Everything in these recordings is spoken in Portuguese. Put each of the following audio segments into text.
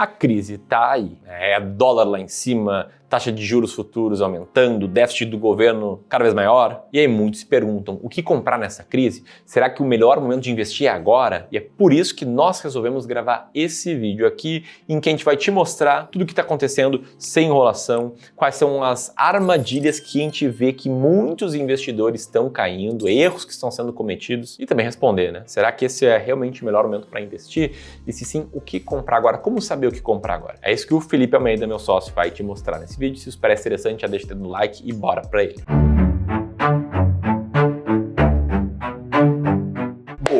A crise tá aí. Dólar lá em cima, taxa de juros futuros aumentando, déficit do governo cada vez maior. E aí muitos se perguntam, o que comprar nessa crise? Será que o melhor momento de investir é agora? E é por isso que nós resolvemos gravar esse vídeo aqui, em que a gente vai te mostrar tudo o que está acontecendo sem enrolação, quais são as armadilhas que a gente vê que muitos investidores estão caindo, erros que estão sendo cometidos, e também responder, né? Será que esse é realmente o melhor momento para investir? E se sim, o que comprar agora? Como saber o que comprar agora? É isso que o Felipe Almeida, meu sócio, vai te mostrar nesse vídeo. Se isso parece interessante, já deixa o like e bora pra ele.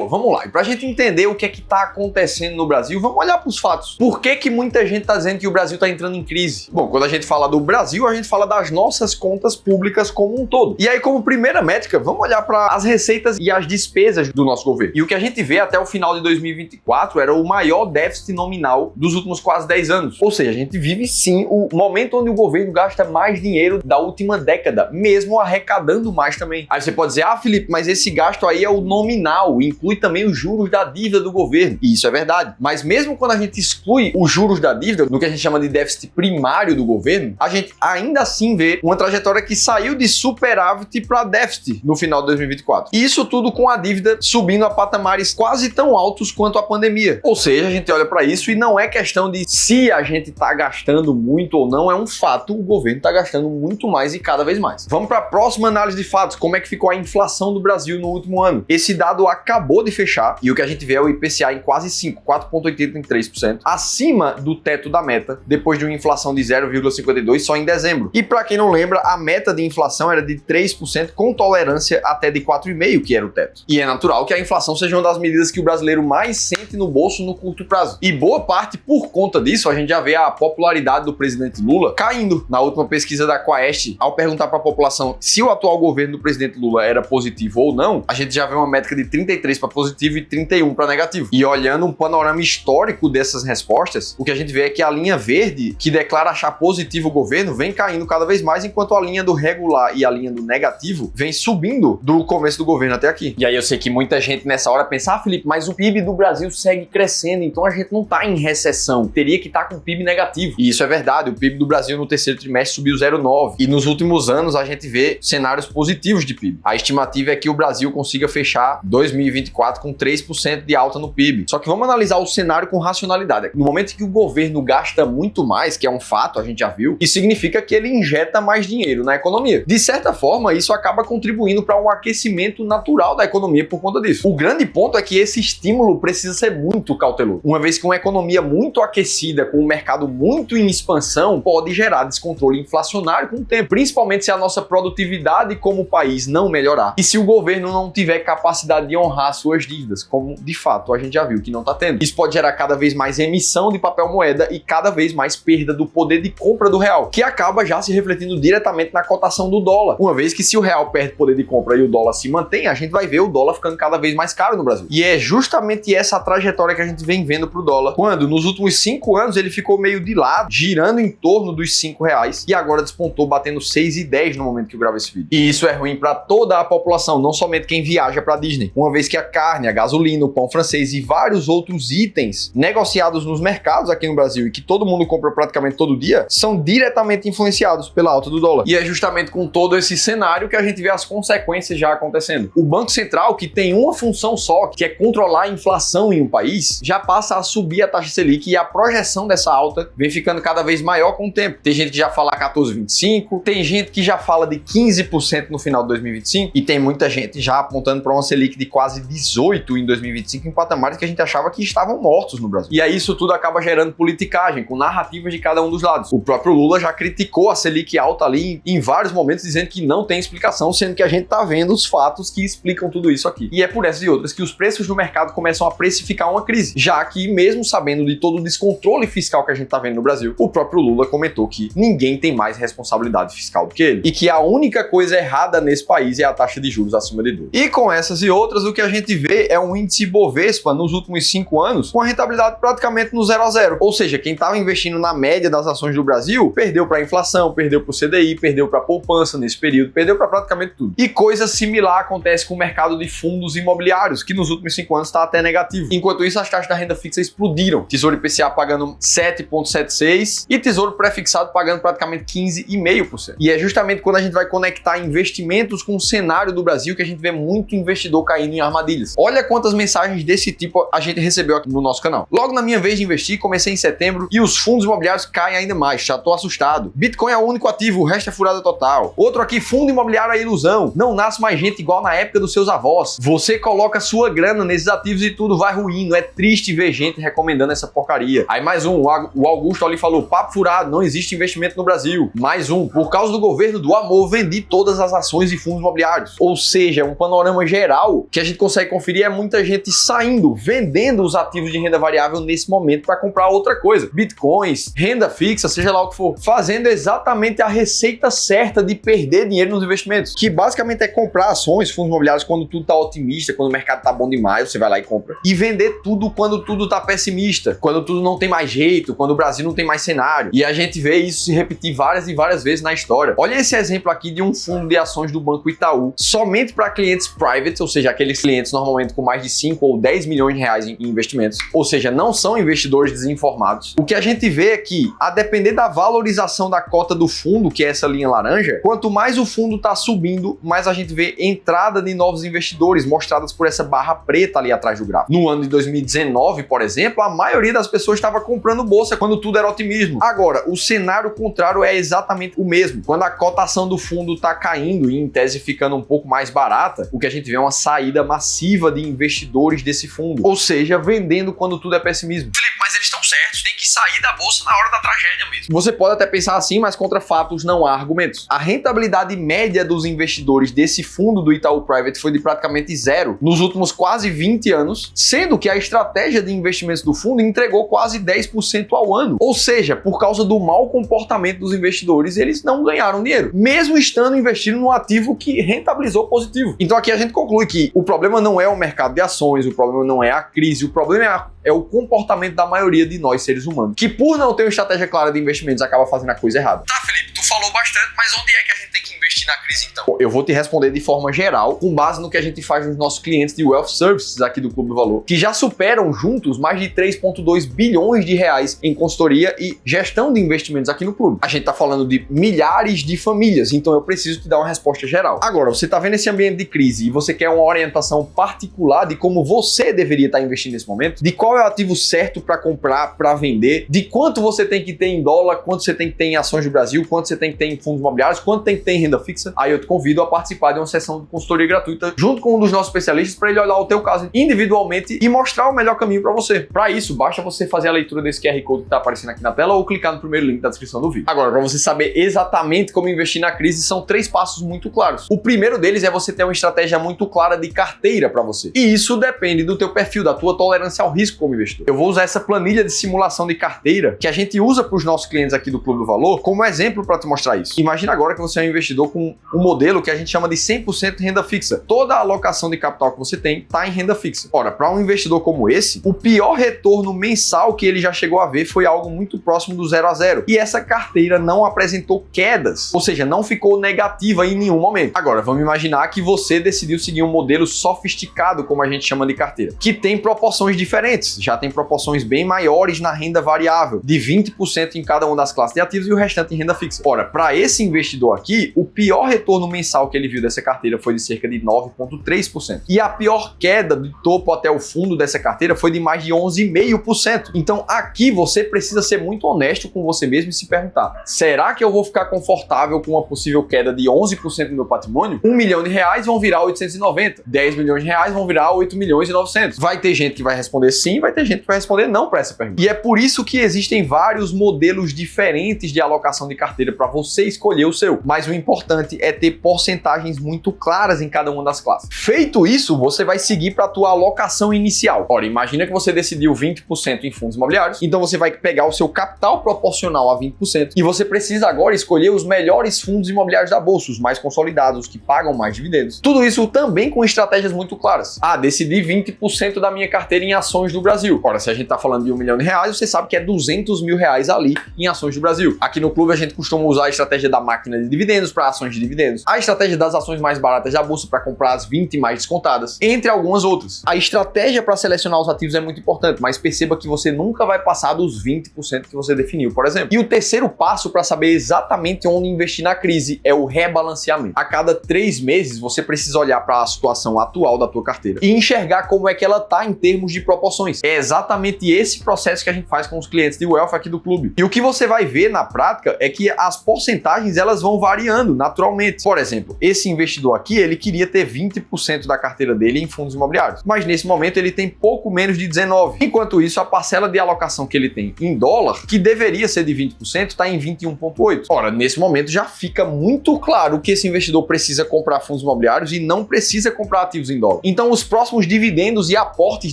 Vamos lá, e pra gente entender o que é que tá acontecendo no Brasil, vamos olhar pros fatos. Por que muita gente tá dizendo que o Brasil tá entrando em crise? Bom, quando a gente fala do Brasil, a gente fala das nossas contas públicas como um todo. E aí, como primeira métrica, vamos olhar para as receitas e as despesas do nosso governo. E o que a gente vê até o final de 2024 era o maior déficit nominal dos últimos quase 10 anos. Ou seja, a gente vive sim o momento onde o governo gasta mais dinheiro da última década, mesmo arrecadando mais também. Aí você pode dizer, Felipe, mas esse gasto aí é o nominal, inclui também os juros da dívida do governo. E isso é verdade. Mas mesmo quando a gente exclui os juros da dívida, no que a gente chama de déficit primário do governo, a gente ainda assim vê uma trajetória que saiu de superávit para déficit no final de 2024. E isso tudo com a dívida subindo a patamares quase tão altos quanto a pandemia. Ou seja, a gente olha para isso e não é questão de se a gente está gastando muito ou não, é um fato, o governo está gastando muito mais e cada vez mais. Vamos para a próxima análise de fatos, como é que ficou a inflação do Brasil no último ano. Esse dado acabou de fechar e o que a gente vê é o IPCA em quase 5, 4,83%, acima do teto da meta, depois de uma inflação de 0,52% só em dezembro. E para quem não lembra, a meta de inflação era de 3% com tolerância até de 4,5%, que era o teto. E é natural que a inflação seja uma das medidas que o brasileiro mais sente no bolso no curto prazo. E boa parte, por conta disso, a gente já vê a popularidade do presidente Lula caindo. Na última pesquisa da Quaest, ao perguntar para a população se o atual governo do presidente Lula era positivo ou não, a gente já vê uma métrica de 33 para positivo e 31 para negativo. E olhando um panorama histórico dessas respostas, o que a gente vê é que a linha verde, que declara achar positivo o governo, vem caindo cada vez mais, enquanto a linha do regular e a linha do negativo vem subindo do começo do governo até aqui. E aí eu sei que muita gente nessa hora pensa, Felipe, mas o PIB do Brasil segue crescendo, então a gente não tá em recessão, teria que estar com o PIB negativo. E isso é verdade, o PIB do Brasil no terceiro trimestre subiu 0,9%. E nos últimos anos a gente vê cenários positivos de PIB. A estimativa é que o Brasil consiga fechar 2024 com 3% de alta no PIB. Só que vamos analisar o cenário com racionalidade. No momento que o governo gasta muito mais, que é um fato, a gente já viu, isso significa que ele injeta mais dinheiro na economia. De certa forma, isso acaba contribuindo para um aquecimento natural da economia por conta disso. O grande ponto é que esse estímulo precisa ser muito cauteloso, uma vez que uma economia muito aquecida, com o mercado muito em expansão, pode gerar descontrole inflacionário com o tempo, principalmente se a nossa produtividade como país não melhorar e se o governo não tiver capacidade de honrar suas dívidas, como de fato a gente já viu que não está tendo. Isso pode gerar cada vez mais emissão de papel moeda e cada vez mais perda do poder de compra do real, que acaba já se refletindo diretamente na cotação do dólar. Uma vez que se o real perde poder de compra e o dólar se mantém, a gente vai ver o dólar ficando cada vez mais caro no Brasil. E é justamente essa trajetória que a gente vem vendo pro dólar, quando nos últimos 5 anos ele ficou meio de lado, girando em torno dos R$5 e agora despontou batendo 6,10 no momento que eu gravo esse vídeo. E isso é ruim para toda a população, não somente quem viaja para Disney, uma vez que a carne, a gasolina, o pão francês e vários outros itens negociados nos mercados aqui no Brasil e que todo mundo compra praticamente todo dia, são diretamente influenciados pela alta do dólar. E é justamente com todo esse cenário que a gente vê as consequências já acontecendo. O Banco Central, que tem uma função só, que é controlar a inflação em um país, já passa a subir a taxa Selic e a projeção dessa alta vem ficando cada vez maior com o tempo. Tem gente que já fala 14,25%, tem gente que já fala de 15% no final de 2025 e tem muita gente já apontando para uma Selic de quase 18% em 2025 em patamares que a gente achava que estavam mortos no Brasil. E aí isso tudo acaba gerando politicagem, com narrativas de cada um dos lados. O próprio Lula já criticou a Selic alta ali em vários momentos, dizendo que não tem explicação, sendo que a gente tá vendo os fatos que explicam tudo isso aqui. E é por essas e outras que os preços no mercado começam a precificar uma crise, já que mesmo sabendo de todo o descontrole fiscal que a gente tá vendo no Brasil, o próprio Lula comentou que ninguém tem mais responsabilidade fiscal do que ele, e que a única coisa errada nesse país é a taxa de juros acima de 2%. E com essas e outras, o que a gente vê é um índice Bovespa nos últimos 5 anos com a rentabilidade praticamente no 0 a 0. Ou seja, quem estava investindo na média das ações do Brasil perdeu para a inflação, perdeu para o CDI, perdeu para a poupança nesse período, perdeu para praticamente tudo. E coisa similar acontece com o mercado de fundos imobiliários, que nos últimos 5 anos está até negativo. Enquanto isso, as taxas da renda fixa explodiram. Tesouro IPCA pagando 7,76% e Tesouro pré-fixado pagando praticamente 15,5%. E é justamente quando a gente vai conectar investimentos com o cenário do Brasil que a gente vê muito investidor caindo em armadilhas. Olha quantas mensagens desse tipo a gente recebeu aqui no nosso canal. Logo na minha vez de investir, comecei em setembro e os fundos imobiliários caem ainda mais. Já tô assustado. Bitcoin é o único ativo, o resto é furada total. Outro aqui, fundo imobiliário é ilusão. Não nasce mais gente igual na época dos seus avós. Você coloca sua grana nesses ativos e tudo vai ruindo. É triste ver gente recomendando essa porcaria. Aí mais um, o Augusto ali falou, papo furado, não existe investimento no Brasil. Mais um, por causa do governo do amor, vendi todas as ações de fundos imobiliários. Ou seja, um panorama geral que a gente consegue conferir é muita gente saindo, vendendo os ativos de renda variável nesse momento para comprar outra coisa. Bitcoins, renda fixa, seja lá o que for. Fazendo exatamente a receita certa de perder dinheiro nos investimentos. Que basicamente é comprar ações, fundos imobiliários quando tudo tá otimista, quando o mercado tá bom demais, você vai lá e compra. E vender tudo quando tudo tá pessimista, quando tudo não tem mais jeito, quando o Brasil não tem mais cenário. E a gente vê isso se repetir várias e várias vezes na história. Olha esse exemplo aqui de um fundo de ações do Banco Itaú, somente para clientes private, ou seja, aqueles clientes normalmente com mais de 5 ou 10 milhões de reais em investimentos, ou seja, não são investidores desinformados. O que a gente vê é que, a depender da valorização da cota do fundo, que é essa linha laranja, quanto mais o fundo está subindo, mais a gente vê entrada de novos investidores, mostradas por essa barra preta ali atrás do gráfico. No ano de 2019, por exemplo, a maioria das pessoas estava comprando bolsa quando tudo era otimismo. Agora, o cenário contrário é exatamente o mesmo. Quando a cotação do fundo está caindo e, em tese, ficando um pouco mais barata, o que a gente vê é uma saída massiva de investidores desse fundo. Ou seja, vendendo quando tudo é pessimismo. Felipe, mas eles estão certos, tem que sair da bolsa na hora da tragédia mesmo. Você pode até pensar assim, mas contra fatos não há argumentos. A rentabilidade média dos investidores desse fundo do Itaú Private foi de praticamente zero nos últimos quase 20 anos, sendo que a estratégia de investimentos do fundo entregou quase 10% ao ano. Ou seja, por causa do mau comportamento dos investidores, eles não ganharam dinheiro, mesmo estando investindo num ativo que rentabilizou positivo. Então aqui a gente conclui que o problema não é o mercado de ações, o problema não é a crise, o problema é o comportamento da maioria de nós seres humanos, que por não ter uma estratégia clara de investimentos acaba fazendo a coisa errada. Tá, Felipe, tu falou bastante, mas onde é que a gente tem que investir na crise então? Bom, eu vou te responder de forma geral, com base no que a gente faz nos nossos clientes de Wealth Services aqui do Clube do Valor, que já superam juntos mais de 3,2 bilhões de reais em consultoria e gestão de investimentos aqui no clube. A gente tá falando de milhares de famílias, então eu preciso te dar uma resposta geral. Agora, você tá vendo esse ambiente de crise e você quer uma orientação particular de como você deveria estar investindo nesse momento, de qual é o ativo certo para comprar, para vender, de quanto você tem que ter em dólar, quanto você tem que ter em ações do Brasil, quanto você tem que ter em fundos imobiliários, quanto tem que ter em renda fixa, aí eu te convido a participar de uma sessão de consultoria gratuita junto com um dos nossos especialistas para ele olhar o teu caso individualmente e mostrar o melhor caminho para você. Para isso, basta você fazer a leitura desse QR Code que está aparecendo aqui na tela ou clicar no primeiro link da descrição do vídeo. Agora, para você saber exatamente como investir na crise, são 3 passos muito claros. O primeiro deles é você ter uma estratégia muito clara de carteira para você. E isso depende do teu perfil, da tua tolerância ao risco como investidor. Eu vou usar essa planilha de simulação de carteira que a gente usa para os nossos clientes aqui do Clube do Valor como exemplo para te mostrar isso. Imagina agora que você é um investidor com um modelo que a gente chama de 100% renda fixa. Toda a alocação de capital que você tem está em renda fixa. Ora, para um investidor como esse, o pior retorno mensal que ele já chegou a ver foi algo muito próximo do 0 a 0. E essa carteira não apresentou quedas, ou seja, não ficou negativa em nenhum momento. Agora, vamos imaginar que você decidiu seguir um modelo sofisticado, como a gente chama de carteira, que tem proporções diferentes. Já tem proporções bem maiores na renda variável, de 20% em cada uma das classes de ativos e o restante em renda fixa. Ora, para esse investidor aqui, o pior retorno mensal que ele viu dessa carteira foi de cerca de 9,3%. E a pior queda do topo até o fundo dessa carteira foi de mais de 11,5%. Então aqui você precisa ser muito honesto com você mesmo e se perguntar: será que eu vou ficar confortável com uma possível queda de 11% do meu patrimônio? 1 milhão de reais vão virar 890, 10 milhões de reais vão virar 8 milhões e 900. Vai ter gente que vai responder sim, vai ter gente que vai responder não para essa pergunta. E é por isso que existem vários modelos diferentes de alocação de carteira carteira para você escolher o seu. Mas o importante é ter porcentagens muito claras em cada uma das classes. Feito isso, você vai seguir para a tua alocação inicial. Ora, imagina que você decidiu 20% em fundos imobiliários, então você vai pegar o seu capital proporcional a 20% e você precisa agora escolher os melhores fundos imobiliários da bolsa, os mais consolidados, os que pagam mais dividendos. Tudo isso também com estratégias muito claras. Decidi 20% da minha carteira em ações do Brasil. Ora, se a gente está falando de R$1 milhão, você sabe que é R$200 mil ali em ações do Brasil. Aqui no clube a gente costuma usar a estratégia da máquina de dividendos para ações de dividendos, a estratégia das ações mais baratas da bolsa para comprar as 20 mais descontadas, entre algumas outras. A estratégia para selecionar os ativos é muito importante, mas perceba que você nunca vai passar dos 20% que você definiu, por exemplo. E o terceiro passo para saber exatamente onde investir na crise é o rebalanceamento. A cada 3 meses você precisa olhar para a situação atual da tua carteira e enxergar como é que ela está em termos de proporções. É exatamente esse processo que a gente faz com os clientes de Wealth aqui do clube. E o que você vai ver na prática é que as porcentagens elas vão variando naturalmente. Por exemplo, esse investidor aqui, ele queria ter 20% da carteira dele em fundos imobiliários, mas nesse momento ele tem pouco menos de 19%. Enquanto isso, a parcela de alocação que ele tem em dólar, que deveria ser de 20%, está em 21,8%. Ora, nesse momento já fica muito claro que esse investidor precisa comprar fundos imobiliários e não precisa comprar ativos em dólar. Então, os próximos dividendos e aportes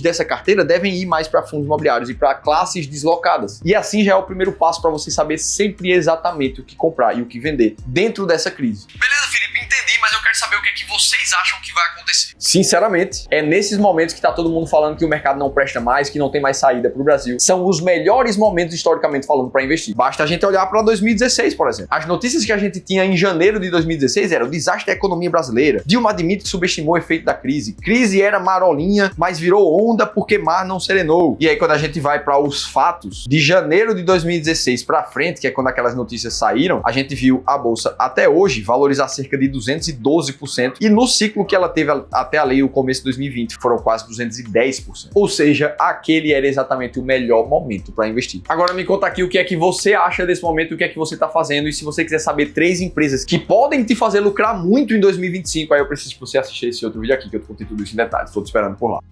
dessa carteira devem ir mais para fundos imobiliários e para classes deslocadas. E assim já é o primeiro passo para você saber sempre exatamente o que comprar e o que vender dentro dessa crise. Beleza, Felipe, entendi, mas eu quero saber o que é que vocês acham que vai acontecer. Sinceramente, é nesses momentos que tá todo mundo falando que o mercado não presta mais, que não tem mais saída para o Brasil. São os melhores momentos historicamente falando para investir. Basta a gente olhar para 2016, por exemplo. As notícias que a gente tinha em janeiro de 2016 eram o desastre da economia brasileira. Dilma admite que subestimou o efeito da crise. Crise era marolinha, mas virou onda porque mar não serenou. E aí quando a gente vai para os fatos, de janeiro de 2016 para frente, que é quando aquelas notícias saíram, a gente viu a bolsa até hoje valorizar cerca de 212% e no ciclo que ela teve até ali o começo de 2020 foram quase 210%. Ou seja, aquele era exatamente o melhor momento para investir. Agora me conta aqui o que é que você acha desse momento, o que é que você está fazendo e se você quiser saber 3 empresas que podem te fazer lucrar muito em 2025, aí eu preciso que você assista esse outro vídeo aqui que eu te contei tudo isso em detalhes. Estou te esperando por lá.